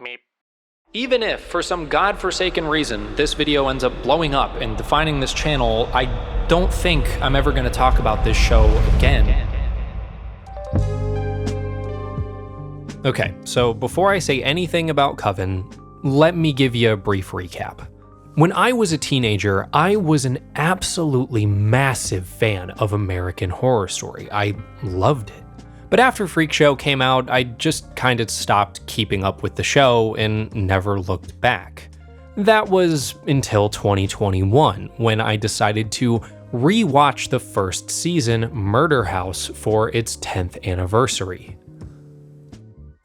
Meep. Even if, for some godforsaken reason, this video ends up blowing up and defining this channel, I don't think I'm ever going to talk about this show again. Okay, so before I say anything about Coven, let me give you a brief recap. When I was a teenager, I was an absolutely massive fan of American Horror Story. I loved it. But after Freak Show came out, I just kind of stopped keeping up with the show and never looked back. That was until 2021, when I decided to re-watch the first season, Murder House, for its 10th anniversary.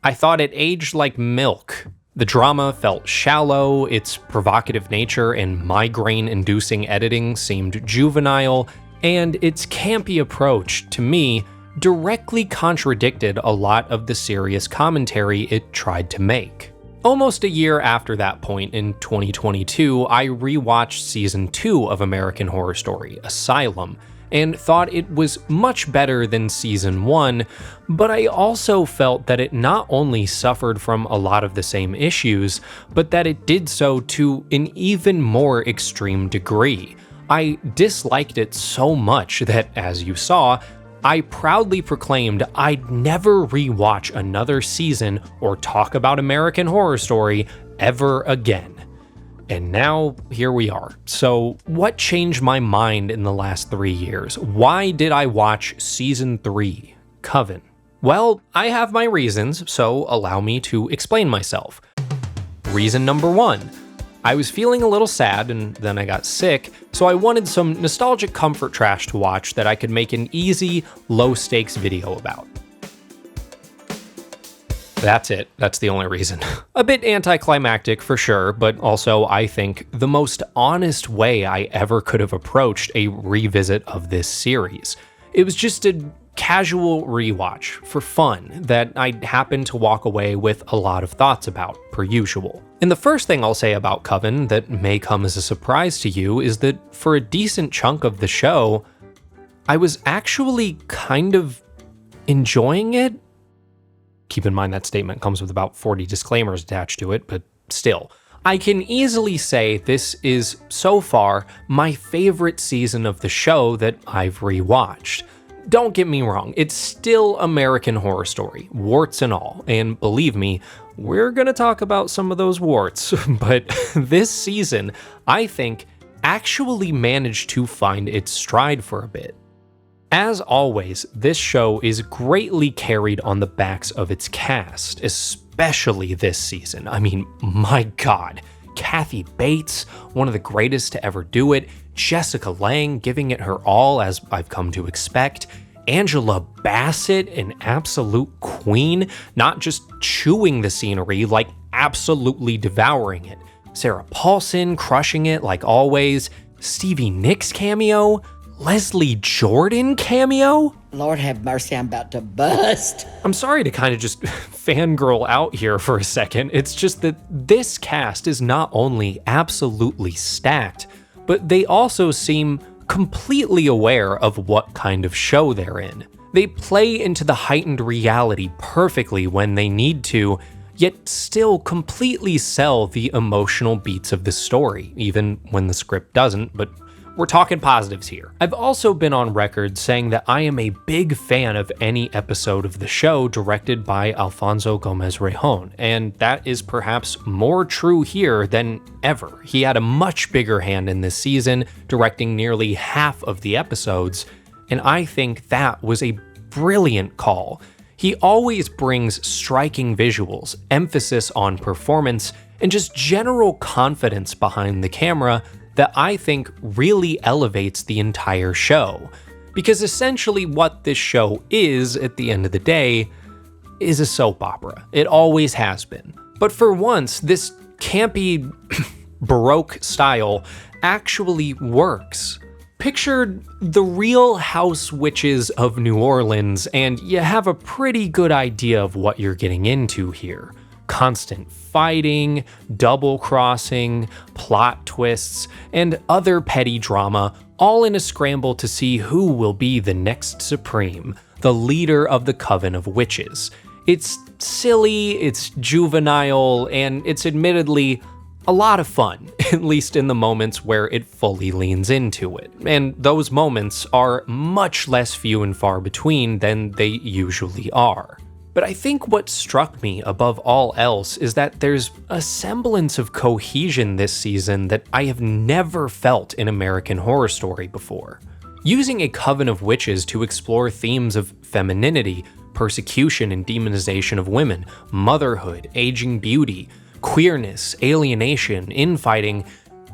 I thought it aged like milk. The drama felt shallow, its provocative nature and migraine-inducing editing seemed juvenile, and its campy approach, to me, directly contradicted a lot of the serious commentary it tried to make. Almost a year after that point, in 2022, I rewatched Season 2 of American Horror Story, Asylum, and thought it was much better than Season 1, but I also felt that it not only suffered from a lot of the same issues, but that it did so to an even more extreme degree. I disliked it so much that, as you saw, I proudly proclaimed I'd never rewatch another season or talk about American Horror Story ever again. And now, here we are. So, what changed my mind in the last 3 years? Why did I watch Season 3, Coven? Well, I have my reasons, so allow me to explain myself. Reason number 1. I was feeling a little sad and then I got sick, so I wanted some nostalgic comfort trash to watch that I could make an easy, low-stakes video about. That's it. That's the only reason. A bit anticlimactic for sure, but also I think the most honest way I ever could have approached a revisit of this series. It was just a casual rewatch for fun that I happened to walk away with a lot of thoughts about, per usual. And the first thing I'll say about Coven that may come as a surprise to you is that for a decent chunk of the show, I was actually kind of enjoying it. Keep in mind that statement comes with about 40 disclaimers attached to it, but still. I can easily say this is, so far, my favorite season of the show that I've rewatched. Don't get me wrong, it's still American Horror Story, warts and all, and believe me, we're gonna talk about some of those warts, but this season, I think, actually managed to find its stride for a bit. As always, this show is greatly carried on the backs of its cast, especially this season. I mean, my god. Kathy Bates, one of the greatest to ever do it, Jessica Lange giving it her all as I've come to expect, Angela Bassett, an absolute queen, not just chewing the scenery, like absolutely devouring it, Sarah Paulson crushing it like always, Stevie Nicks cameo, Leslie Jordan cameo? Lord have mercy, I'm about to bust. I'm sorry to kind of just fangirl out here for a second. It's just that this cast is not only absolutely stacked, but they also seem completely aware of what kind of show they're in. They play into the heightened reality perfectly when they need to, yet still completely sell the emotional beats of the story, even when the script doesn't, but we're talking positives here. I've also been on record saying that I am a big fan of any episode of the show directed by Alfonso Gomez-Rejon, and that is perhaps more true here than ever. He had a much bigger hand in this season, directing nearly half of the episodes, and I think that was a brilliant call. He always brings striking visuals, emphasis on performance, and just general confidence behind the camera that I think really elevates the entire show. Because essentially what this show is, at the end of the day, is a soap opera. It always has been. But for once, this campy, Baroque style actually works. Picture the Real House Witches of New Orleans, and you have a pretty good idea of what you're getting into here. Constant fighting, double-crossing, plot twists, and other petty drama, all in a scramble to see who will be the next Supreme, the leader of the Coven of Witches. It's silly, it's juvenile, and it's admittedly a lot of fun, at least in the moments where it fully leans into it. And those moments are much less few and far between than they usually are. But I think what struck me above all else is that there's a semblance of cohesion this season that I have never felt in American Horror Story before. Using a coven of witches to explore themes of femininity, persecution and demonization of women, motherhood, aging beauty, queerness, alienation, infighting,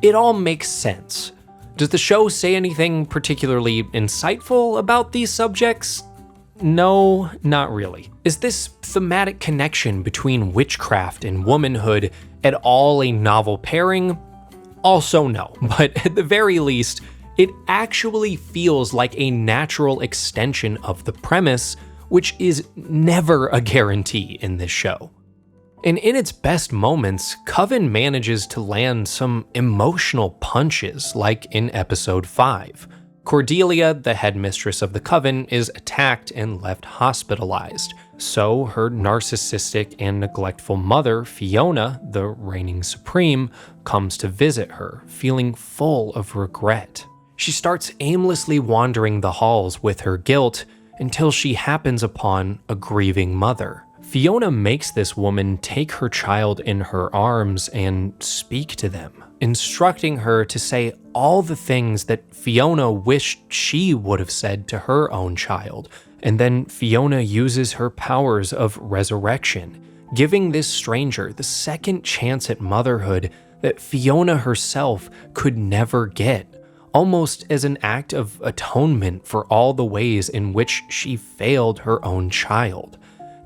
it all makes sense. Does the show say anything particularly insightful about these subjects? No, not really. Is this thematic connection between witchcraft and womanhood at all a novel pairing? Also no, but at the very least, it actually feels like a natural extension of the premise, which is never a guarantee in this show. And in its best moments, Coven manages to land some emotional punches, like in episode 5. Cordelia, the headmistress of the Coven, is attacked and left hospitalized. So her narcissistic and neglectful mother, Fiona, the reigning supreme, comes to visit her, feeling full of regret. She starts aimlessly wandering the halls with her guilt until she happens upon a grieving mother. Fiona makes this woman take her child in her arms and speak to them, instructing her to say all the things that Fiona wished she would have said to her own child. And then Fiona uses her powers of resurrection, giving this stranger the second chance at motherhood that Fiona herself could never get, almost as an act of atonement for all the ways in which she failed her own child.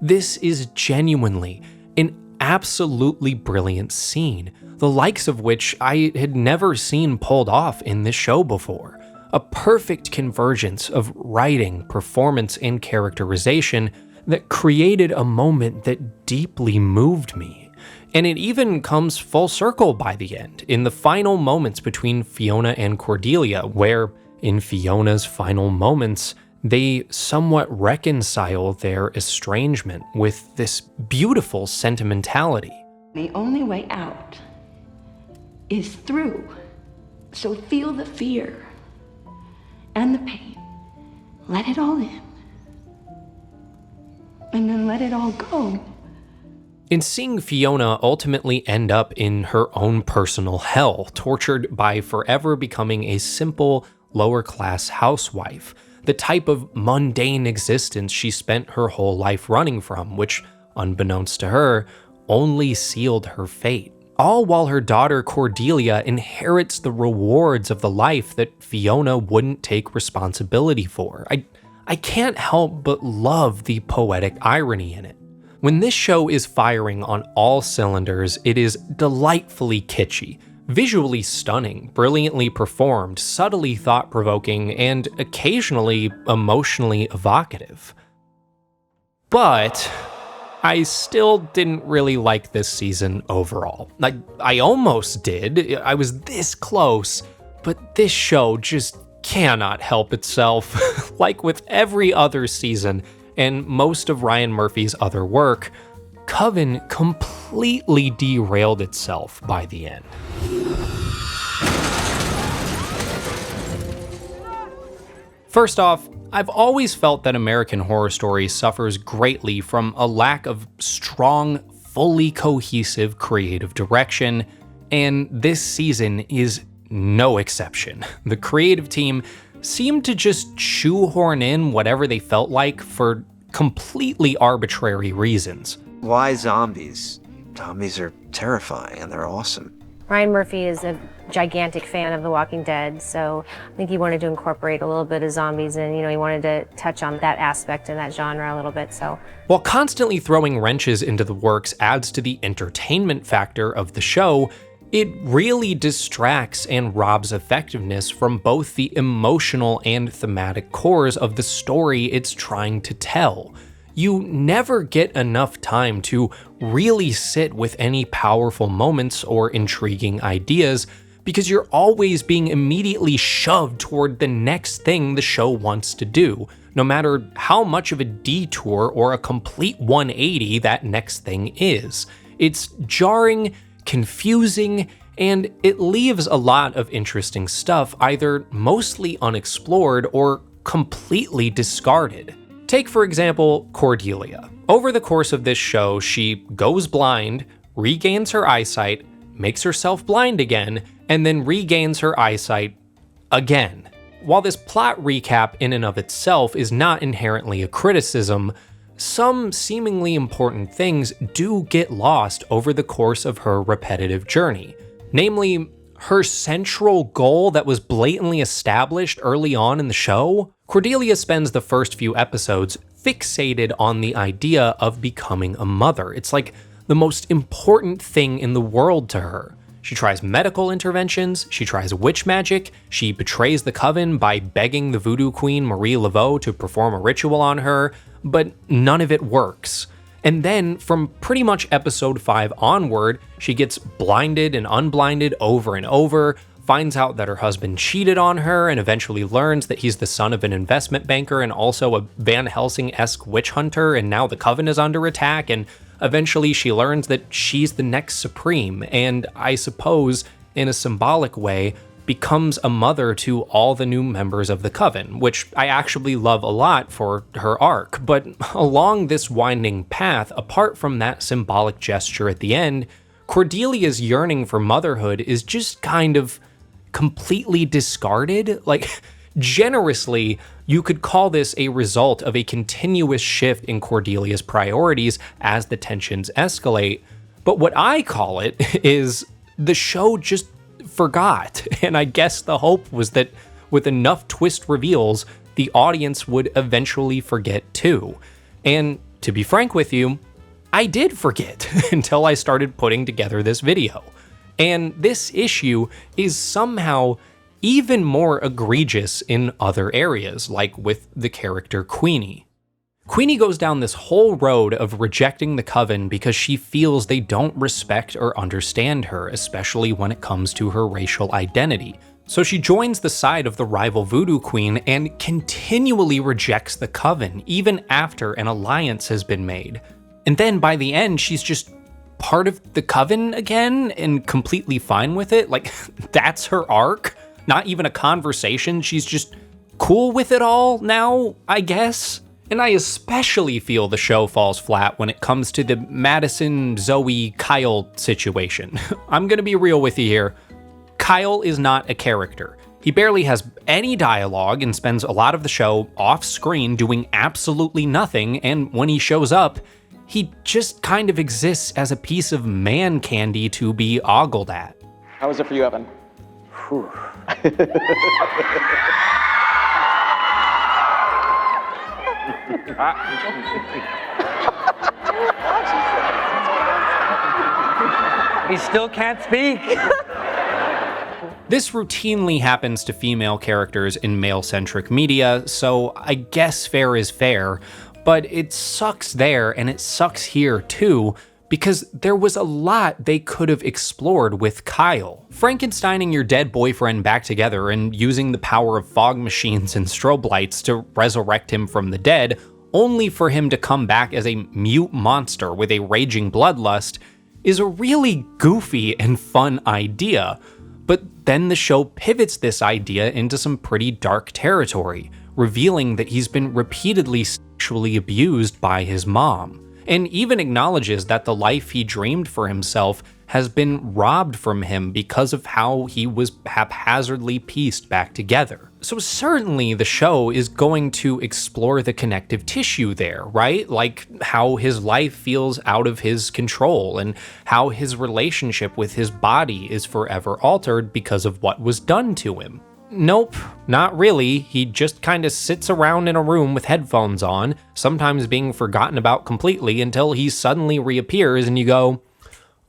This is genuinely an absolutely brilliant scene, the likes of which I had never seen pulled off in this show before. A perfect convergence of writing, performance, and characterization that created a moment that deeply moved me. And it even comes full circle by the end, in the final moments between Fiona and Cordelia, where, in Fiona's final moments, they somewhat reconcile their estrangement with this beautiful sentimentality. The only way out is through. So feel the fear and the pain. Let it all in. And then let it all go. In seeing Fiona ultimately end up in her own personal hell, tortured by forever becoming a simple, lower-class housewife, the type of mundane existence she spent her whole life running from, which, unbeknownst to her, only sealed her fate. All while her daughter Cordelia inherits the rewards of the life that Fiona wouldn't take responsibility for. I can't help but love the poetic irony in it. When this show is firing on all cylinders, it is delightfully kitschy, visually stunning, brilliantly performed, subtly thought-provoking, and occasionally emotionally evocative. But I still didn't really like this season overall. I almost did, I was this close, but this show just cannot help itself. Like with every other season, and most of Ryan Murphy's other work, Coven completely derailed itself by the end. First off, I've always felt that American Horror Story suffers greatly from a lack of strong, fully cohesive creative direction, and this season is no exception. The creative team seemed to just shoehorn in whatever they felt like for completely arbitrary reasons. Why zombies? Zombies are terrifying and they're awesome. Ryan Murphy is a gigantic fan of The Walking Dead, so I think he wanted to incorporate a little bit of zombies and, he wanted to touch on that aspect and that genre a little bit, so. While constantly throwing wrenches into the works adds to the entertainment factor of the show, it really distracts and robs effectiveness from both the emotional and thematic cores of the story it's trying to tell. You never get enough time to really sit with any powerful moments or intriguing ideas because you're always being immediately shoved toward the next thing the show wants to do, no matter how much of a detour or a complete 180 that next thing is. It's jarring, confusing, and it leaves a lot of interesting stuff either mostly unexplored or completely discarded. Take, for example, Cordelia. Over the course of this show, she goes blind, regains her eyesight, makes herself blind again, and then regains her eyesight again. While this plot recap in and of itself is not inherently a criticism, some seemingly important things do get lost over the course of her repetitive journey. Namely, her central goal that was blatantly established early on in the show. Cordelia spends the first few episodes fixated on the idea of becoming a mother. It's like the most important thing in the world to her. She tries medical interventions, she tries witch magic, she betrays the Coven by begging the voodoo queen Marie Laveau to perform a ritual on her, but none of it works. And then, from pretty much episode 5 onward, she gets blinded and unblinded over and over, finds out that her husband cheated on her, and eventually learns that he's the son of an investment banker and also a Van Helsing-esque witch hunter, and now the Coven is under attack, and eventually she learns that she's the next Supreme, and I suppose, in a symbolic way, becomes a mother to all the new members of the Coven, which I actually love a lot for her arc. But along this winding path, apart from that symbolic gesture at the end, Cordelia's yearning for motherhood is just kind of completely discarded. Like, generously, you could call this a result of a continuous shift in Cordelia's priorities as the tensions escalate. But what I call it is the show just forgot. And I guess the hope was that with enough twist reveals, the audience would eventually forget too. And to be frank with you, I did forget until I started putting together this video. And this issue is somehow even more egregious in other areas, like with the character Queenie. Queenie goes down this whole road of rejecting the Coven because she feels they don't respect or understand her, especially when it comes to her racial identity. So she joins the side of the rival voodoo queen and continually rejects the Coven, even after an alliance has been made. And then by the end, she's just part of the Coven again and completely fine with it. Like, that's her arc? Not even a conversation, she's just cool with it all now, I guess? And I especially feel the show falls flat when it comes to the Madison, Zoe, Kyle situation. I'm gonna be real with you here. Kyle is not a character. He barely has any dialogue and spends a lot of the show off screen doing absolutely nothing, and when he shows up, he just kind of exists as a piece of man candy to be ogled at. How was it for you, Evan? Whew. He still can't speak. This routinely happens to female characters in male-centric media, so I guess fair is fair, but it sucks there and it sucks here too, because there was a lot they could have explored with Kyle. Frankensteining your dead boyfriend back together and using the power of fog machines and strobe lights to resurrect him from the dead, only for him to come back as a mute monster with a raging bloodlust, is a really goofy and fun idea. But then the show pivots this idea into some pretty dark territory, revealing that he's been repeatedly sexually abused by his mom, and even acknowledges that the life he dreamed for himself has been robbed from him because of how he was haphazardly pieced back together. So certainly the show is going to explore the connective tissue there, right? Like how his life feels out of his control and how his relationship with his body is forever altered because of what was done to him. Nope, not really. He just kind of sits around in a room with headphones on, sometimes being forgotten about completely until he suddenly reappears and you go,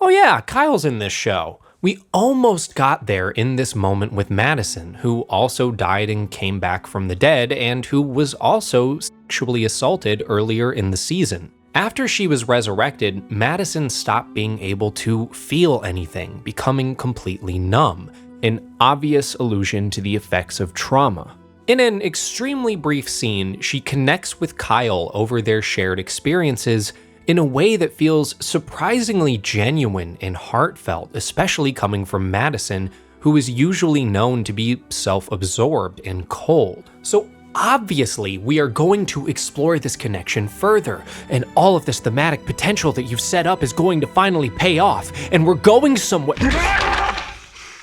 oh yeah, Kyle's in this show. We almost got there in this moment with Madison, who also died and came back from the dead, and who was also sexually assaulted earlier in the season. After she was resurrected, Madison stopped being able to feel anything, becoming completely numb, an obvious allusion to the effects of trauma. In an extremely brief scene, she connects with Kyle over their shared experiences in a way that feels surprisingly genuine and heartfelt, especially coming from Madison, who is usually known to be self-absorbed and cold. So obviously, we are going to explore this connection further, and all of this thematic potential that you've set up is going to finally pay off, and we're going somewhere.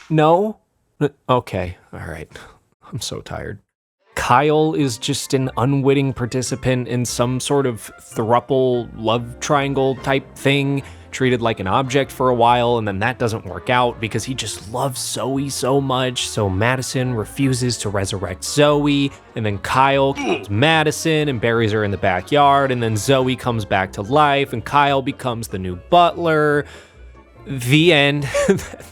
No? Okay, all right. I'm so tired. Kyle is just an unwitting participant in some sort of throuple love triangle type thing, treated like an object for a while, and then that doesn't work out because he just loves Zoe so much, so Madison refuses to resurrect Zoe, and then Kyle kills Madison and buries her in the backyard, and then Zoe comes back to life, and Kyle becomes the new butler. The end.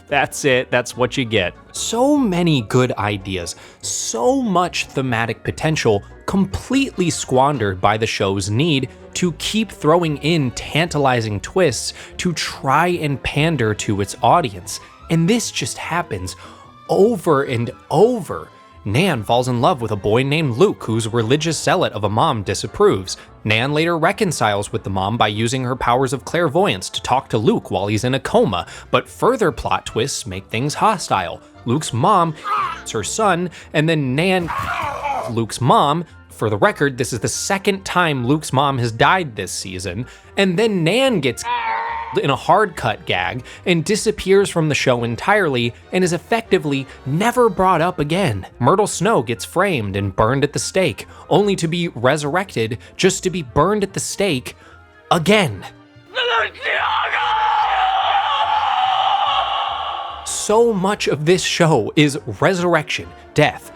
That's it. That's what you get. So many good ideas, so much thematic potential, completely squandered by the show's need to keep throwing in tantalizing twists to try and pander to its audience. And this just happens over and over. Nan falls in love with a boy named Luke, whose religious zealot of a mom disapproves. Nan later reconciles with the mom by using her powers of clairvoyance to talk to Luke while he's in a coma, but further plot twists make things hostile. Luke's mom is her son, and then Nan Luke's mom. For the record, this is the second time Luke's mom has died this season, and then Nan gets in a hard cut gag and disappears from the show entirely and is effectively never brought up again. Myrtle Snow gets framed and burned at the stake, only to be resurrected just to be burned at the stake again. So much of this show is resurrection, death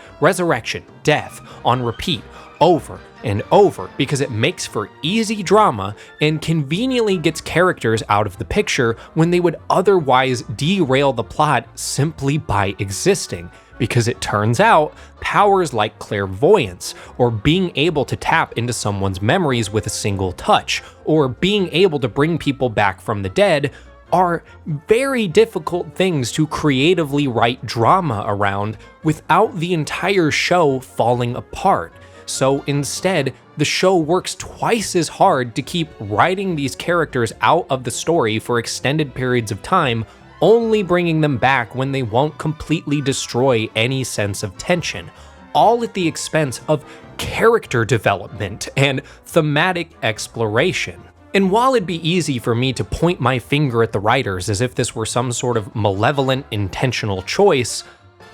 on repeat, over and over, because it makes for easy drama and conveniently gets characters out of the picture when they would otherwise derail the plot simply by existing. Because it turns out powers like clairvoyance, or being able to tap into someone's memories with a single touch, or being able to bring people back from the dead are very difficult things to creatively write drama around without the entire show falling apart. So instead, the show works twice as hard to keep writing these characters out of the story for extended periods of time, only bringing them back when they won't completely destroy any sense of tension, all at the expense of character development and thematic exploration. And while it'd be easy for me to point my finger at the writers as if this were some sort of malevolent, intentional choice,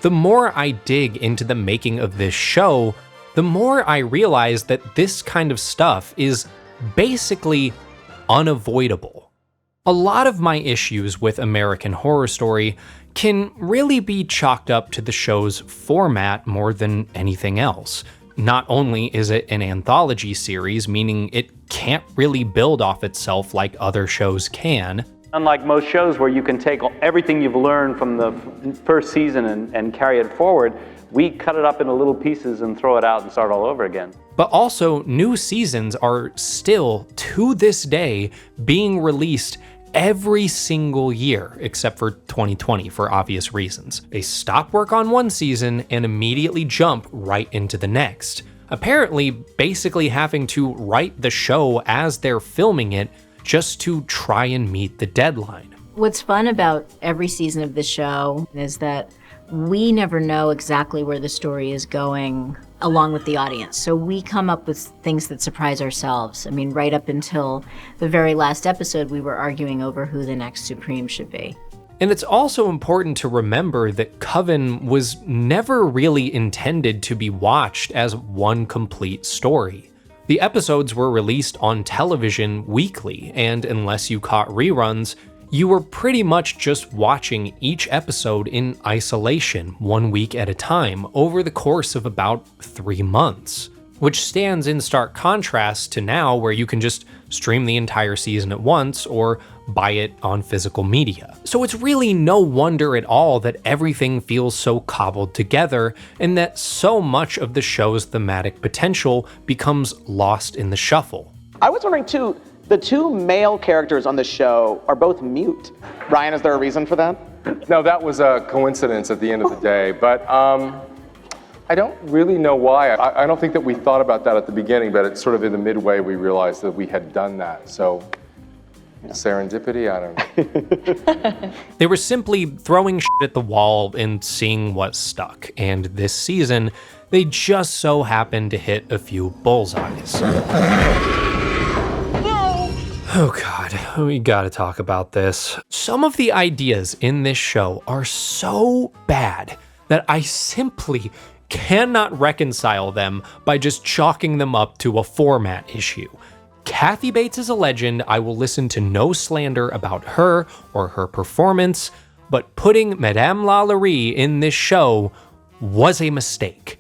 the more I dig into the making of this show, the more I realize that this kind of stuff is basically unavoidable. A lot of my issues with American Horror Story can really be chalked up to the show's format more than anything else. Not only is it an anthology series, meaning it can't really build off itself like other shows can. Unlike most shows where you can take everything you've learned from the first season and carry it forward, we cut it up into little pieces and throw it out and start all over again. But also, new seasons are still, to this day, being released every single year, except for 2020 for obvious reasons. They stop work on one season and immediately jump right into the next. Apparently, basically having to write the show as they're filming it just to try and meet the deadline. What's fun about every season of the show is that we never know exactly where the story is going along with the audience. So we come up with things that surprise ourselves. I mean, right up until the very last episode, we were arguing over who the next Supreme should be. And it's also important to remember that Coven was never really intended to be watched as one complete story. The episodes were released on television weekly, and unless you caught reruns, you were pretty much just watching each episode in isolation, 1 week at a time, over the course of about 3 months. Which stands in stark contrast to now, where you can just stream the entire season at once or buy it on physical media. So it's really no wonder at all that everything feels so cobbled together, and that so much of the show's thematic potential becomes lost in the shuffle. I was wondering too, the two male characters on the show are both mute. Ryan, is there a reason for that? No, that was a coincidence at the end of the day, but I don't really know why. I don't think that we thought about that at the beginning, but it's sort of in the midway we realized that we had done that. So serendipity, I don't know. They were simply throwing shit at the wall and seeing what stuck. And this season, they just so happened to hit a few bullseyes. Oh God, we gotta talk about this. Some of the ideas in this show are so bad that I simply cannot reconcile them by just chalking them up to a format issue. Kathy Bates is a legend. I will listen to no slander about her or her performance, but putting Madame LaLaurie in this show was a mistake.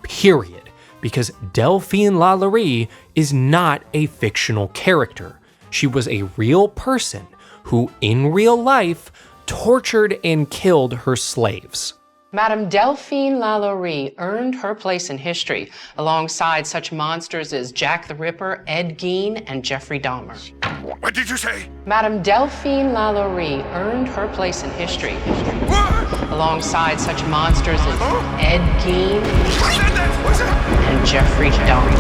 Period. Because Delphine LaLaurie is not a fictional character. She was a real person who, in real life, tortured and killed her slaves. Madame Delphine LaLaurie earned her place in history alongside such monsters as Jack the Ripper, Ed Gein, and Jeffrey Dahmer. What did you say? Madame Delphine LaLaurie earned her place in history alongside such monsters as Ed Gein and Jeffrey Dahmer.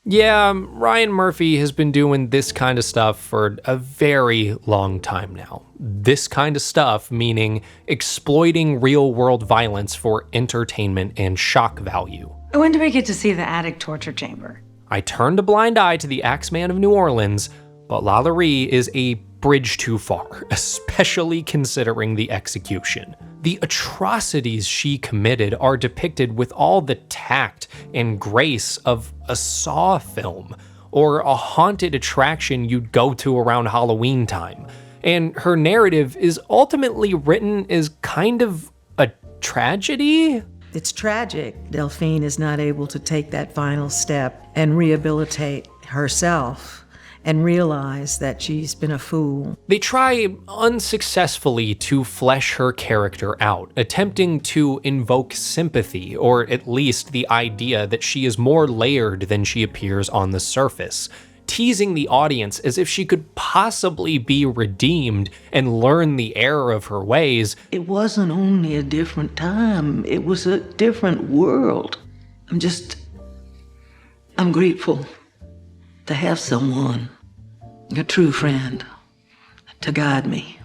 Yeah, Ryan Murphy has been doing this kind of stuff for a very long time now. This kind of stuff meaning exploiting real-world violence for entertainment and shock value. When do we get to see the attic torture chamber? I turned a blind eye to the Axeman of New Orleans, but LaLaurie is a bridge too far, especially considering the execution. The atrocities she committed are depicted with all the tact and grace of a Saw film, or a haunted attraction you'd go to around Halloween time. And her narrative is ultimately written as kind of a tragedy? It's tragic. Delphine is not able to take that final step and rehabilitate herself and realize that she's been a fool. They try unsuccessfully to flesh her character out, attempting to invoke sympathy, or at least the idea that she is more layered than she appears on the surface, teasing the audience as if she could possibly be redeemed and learn the error of her ways. It wasn't only a different time, it was a different world. I'm grateful to have someone, a true friend, to guide me.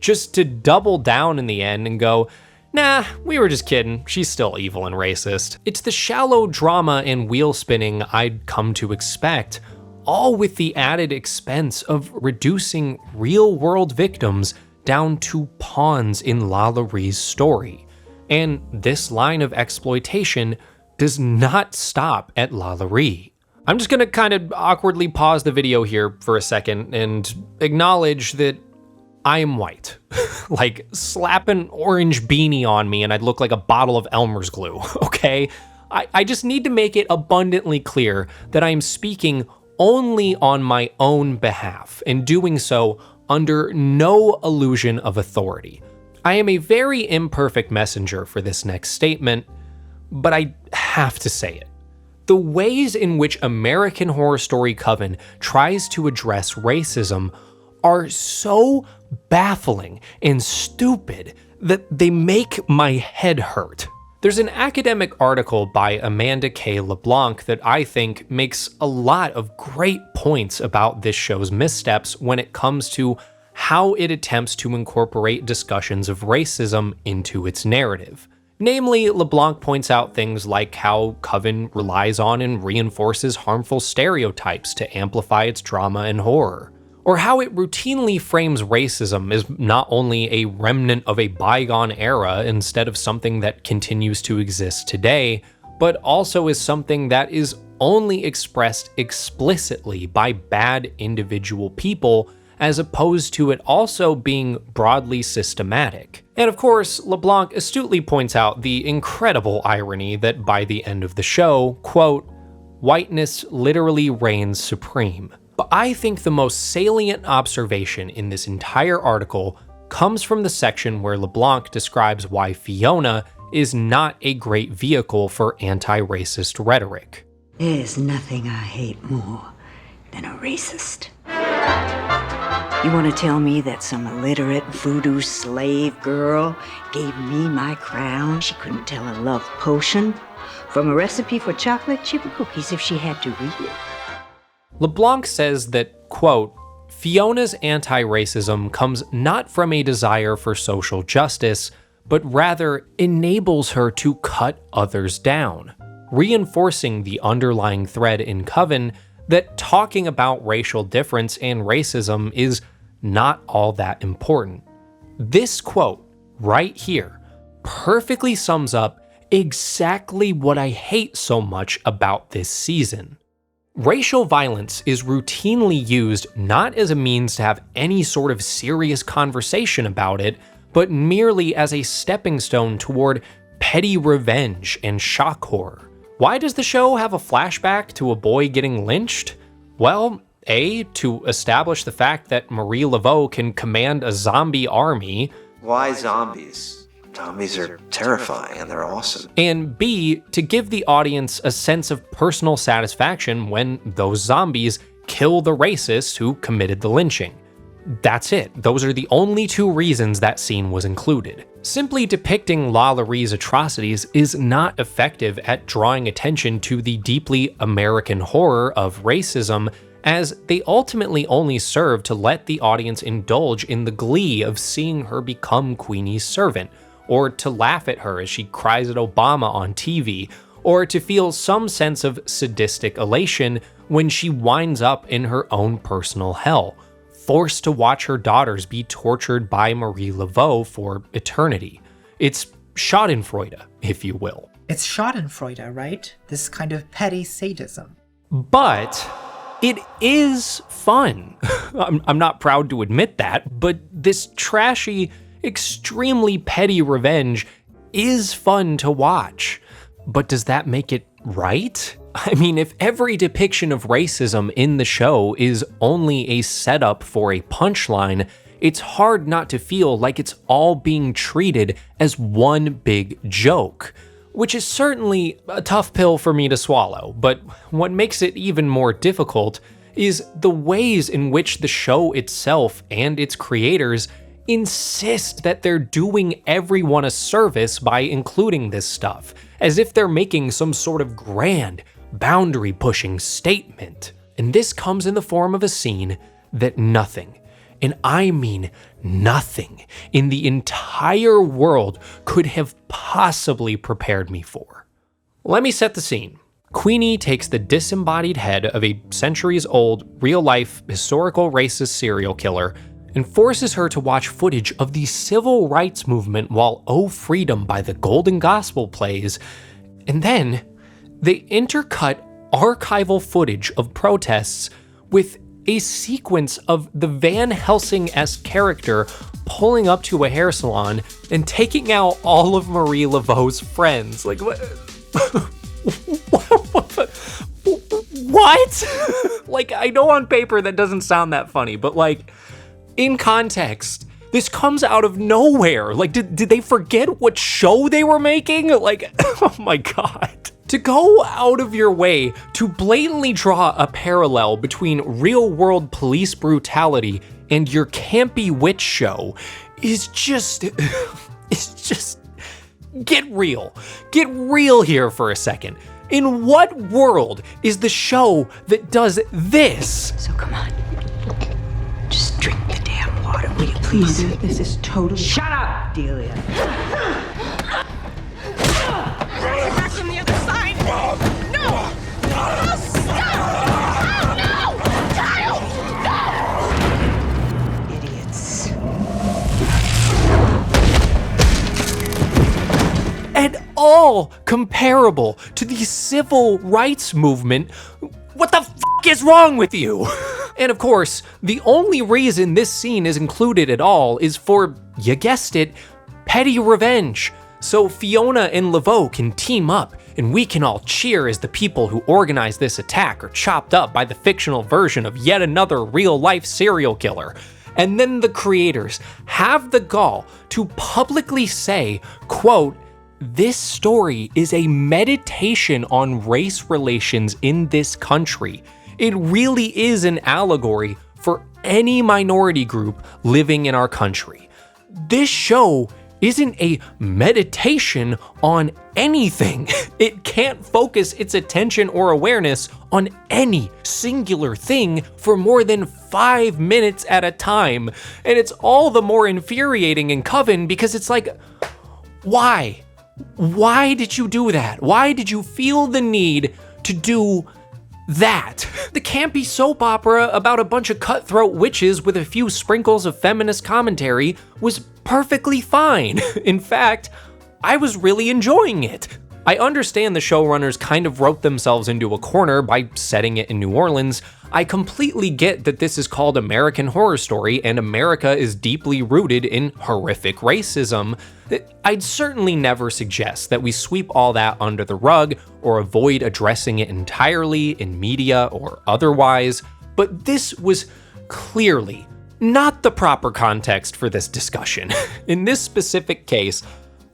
Just to double down in the end and go, nah, we were just kidding, she's still evil and racist. It's the shallow drama and wheel spinning I'd come to expect, all with the added expense of reducing real-world victims down to pawns in LaLaurie's story. And this line of exploitation does not stop at LaLaurie. I'm just gonna kind of awkwardly pause the video here for a second and acknowledge that I am white. Like, slap an orange beanie on me and I'd look like a bottle of Elmer's glue, okay? I just need to make it abundantly clear that I am speaking only on my own behalf, and doing so under no illusion of authority. I am a very imperfect messenger for this next statement, but I have to say it. The ways in which American Horror Story Coven tries to address racism are so baffling and stupid that they make my head hurt. There's an academic article by Amanda K. LeBlanc that I think makes a lot of great points about this show's missteps when it comes to how it attempts to incorporate discussions of racism into its narrative. Namely, LeBlanc points out things like how Coven relies on and reinforces harmful stereotypes to amplify its drama and horror, or how it routinely frames racism as not only a remnant of a bygone era instead of something that continues to exist today, but also as something that is only expressed explicitly by bad individual people, as opposed to it also being broadly systematic. And of course, LeBlanc astutely points out the incredible irony that by the end of the show, quote, whiteness literally reigns supreme. But I think the most salient observation in this entire article comes from the section where LeBlanc describes why Fiona is not a great vehicle for anti-racist rhetoric. There's nothing I hate more than a racist. You want to tell me that some illiterate voodoo slave girl gave me my crown? She couldn't tell a love potion from a recipe for chocolate chip cookies if she had to read it. LeBlanc says that, quote, Fiona's anti-racism comes not from a desire for social justice, but rather enables her to cut others down, reinforcing the underlying thread in Coven that talking about racial difference and racism is not all that important. This quote right here perfectly sums up exactly what I hate so much about this season. Racial violence is routinely used not as a means to have any sort of serious conversation about it, but merely as a stepping stone toward petty revenge and shock horror. Why does the show have a flashback to a boy getting lynched? Well, A, to establish the fact that Marie Laveau can command a zombie army. Why zombies? Zombies are terrifying and they're awesome. And B, to give the audience a sense of personal satisfaction when those zombies kill the racist who committed the lynching. That's it. Those are the only two reasons that scene was included. Simply depicting LaLaurie's atrocities is not effective at drawing attention to the deeply American horror of racism, as they ultimately only serve to let the audience indulge in the glee of seeing her become Queenie's servant, or to laugh at her as she cries at Obama on TV, or to feel some sense of sadistic elation when she winds up in her own personal hell, forced to watch her daughters be tortured by Marie Laveau for eternity. It's schadenfreude, if you will. It's schadenfreude, right? This kind of petty sadism. But it is fun. I'm not proud to admit that, but this trashy, extremely petty revenge is fun to watch. But does that make it right? I mean, if every depiction of racism in the show is only a setup for a punchline, it's hard not to feel like it's all being treated as one big joke, which is certainly a tough pill for me to swallow. But what makes it even more difficult is the ways in which the show itself and its creators insist that they're doing everyone a service by including this stuff, as if they're making some sort of grand, boundary-pushing statement. And this comes in the form of a scene that nothing, and I mean nothing, in the entire world could have possibly prepared me for. Let me set the scene. Queenie takes the disembodied head of a centuries-old, real-life, historical racist serial killer and forces her to watch footage of the civil rights movement while Oh Freedom by the Golden Gospel plays, and then they intercut archival footage of protests with a sequence of the Van Helsing-esque character pulling up to a hair salon and taking out all of Marie Laveau's friends. Like, what? What? Like, I know on paper that doesn't sound that funny, but like, in context, this comes out of nowhere. Like, did they forget what show they were making? Like, oh my God. To go out of your way to blatantly draw a parallel between real-world police brutality and your campy witch show is just, it's just, get real. Get real here for a second. In what world is the show that does this? So come on. Just drink the damn water, will you please? This is totally... Shut up, Delia. Back from the other side! No! No, stop! No! Kyle! No! Idiots. At all comparable to the civil rights movement. What the f*** is wrong with you? And of course, the only reason this scene is included at all is for, you guessed it, petty revenge. So Fiona and Laveau can team up, and we can all cheer as the people who organized this attack are chopped up by the fictional version of yet another real-life serial killer. And then the creators have the gall to publicly say, quote, "This story is a meditation on race relations in this country. It really is an allegory for any minority group living in our country. This show isn't a meditation on anything. It can't focus its attention or awareness on any singular thing for more than 5 minutes at a time. And it's all the more infuriating in Coven because it's like, why? Why did you do that? Why did you feel the need to do that? The campy soap opera about a bunch of cutthroat witches with a few sprinkles of feminist commentary was perfectly fine. In fact, I was really enjoying it. I understand the showrunners kind of wrote themselves into a corner by setting it in New Orleans. I completely get that this is called American Horror Story and America is deeply rooted in horrific racism. I'd certainly never suggest that we sweep all that under the rug or avoid addressing it entirely in media or otherwise, but this was clearly not the proper context for this discussion. In this specific case,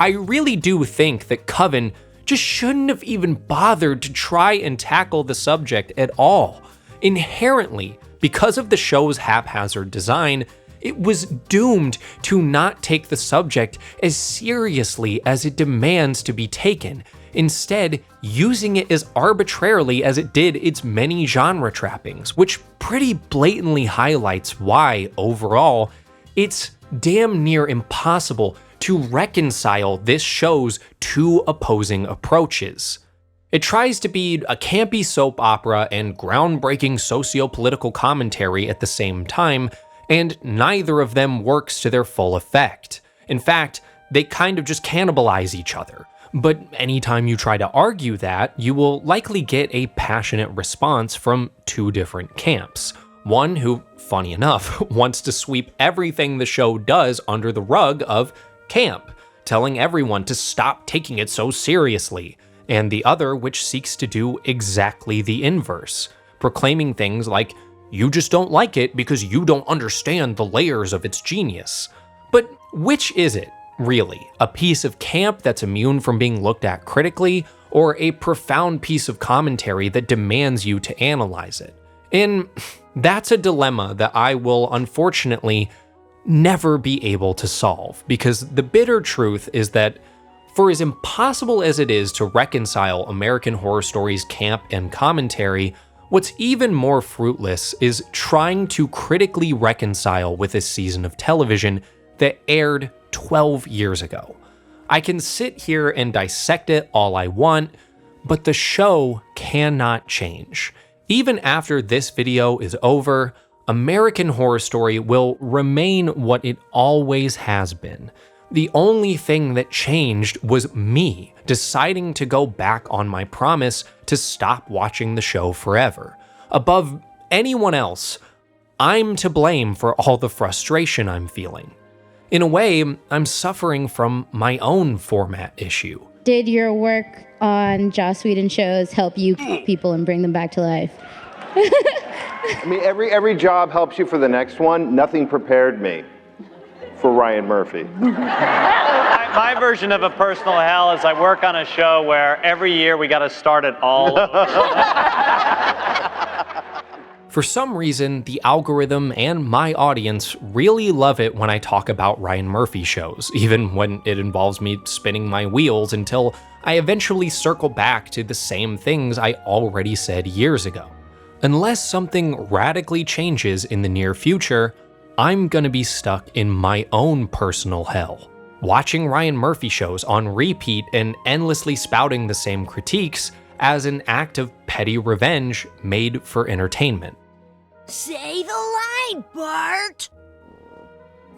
I really do think that Coven just shouldn't have even bothered to try and tackle the subject at all. Inherently, because of the show's haphazard design, it was doomed to not take the subject as seriously as it demands to be taken, instead using it as arbitrarily as it did its many genre trappings, which pretty blatantly highlights why, overall, it's damn near impossible to reconcile this show's two opposing approaches. It tries to be a campy soap opera and groundbreaking socio-political commentary at the same time, and neither of them works to their full effect. In fact, they kind of just cannibalize each other. But anytime you try to argue that, you will likely get a passionate response from two different camps. One who, funny enough, wants to sweep everything the show does under the rug of camp, telling everyone to stop taking it so seriously, and the other which seeks to do exactly the inverse, proclaiming things like, you just don't like it because you don't understand the layers of its genius. But which is it, really? A piece of camp that's immune from being looked at critically, or a profound piece of commentary that demands you to analyze it? And that's a dilemma that I will unfortunately never be able to solve, because the bitter truth is that for as impossible as it is to reconcile American Horror Story's camp and commentary, what's even more fruitless is trying to critically reconcile with a season of television that aired 12 years ago. I can sit here and dissect it all I want, but the show cannot change. Even after this video is over, American Horror Story will remain what it always has been. The only thing that changed was me deciding to go back on my promise to stop watching the show forever. Above anyone else, I'm to blame for all the frustration I'm feeling. In a way, I'm suffering from my own format issue. Did your work on Joss Whedon shows help you people and bring them back to life? I mean, every job helps you for the next one. Nothing prepared me for Ryan Murphy. My version of a personal hell is I work on a show where every year we got to start it all over. For some reason, the algorithm and my audience really love it when I talk about Ryan Murphy shows, even when it involves me spinning my wheels until I eventually circle back to the same things I already said years ago. Unless something radically changes in the near future, I'm gonna be stuck in my own personal hell, watching Ryan Murphy shows on repeat and endlessly spouting the same critiques as an act of petty revenge made for entertainment. Say the line, Bart!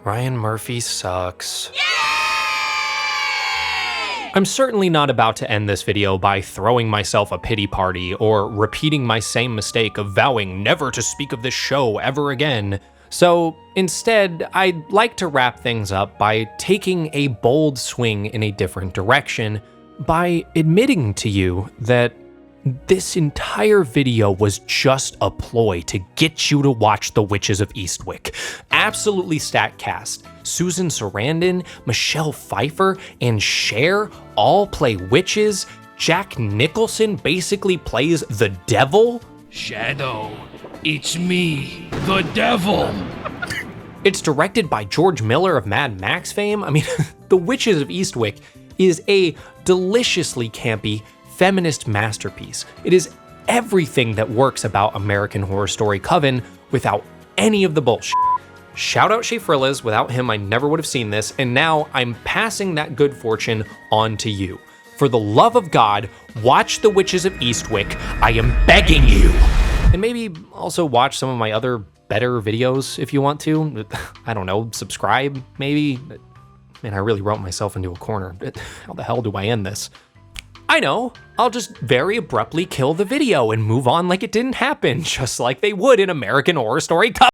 Ryan Murphy sucks. I'm certainly not about to end this video by throwing myself a pity party or repeating my same mistake of vowing never to speak of this show ever again. So instead, I'd like to wrap things up by taking a bold swing in a different direction, by admitting to you that this entire video was just a ploy to get you to watch The Witches of Eastwick. Absolutely statcast. Susan Sarandon, Michelle Pfeiffer, and Cher all play witches. Jack Nicholson basically plays the devil. Shadow. It's me, the devil. It's directed by George Miller of Mad Max fame. I mean, The Witches of Eastwick is a deliciously campy feminist masterpiece. It is everything that works about American Horror Story Coven without any of the bullshit. Shout out Shea Frillas, without him I never would have seen this, and now I'm passing that good fortune on to you. For the love of God, watch The Witches of Eastwick, I am begging you! And maybe also watch some of my other better videos if you want to. I don't know, subscribe maybe? Man, I really wrote myself into a corner. How the hell do I end this? I know, I'll just very abruptly kill the video and move on like it didn't happen, just like they would in American Horror Story Coven.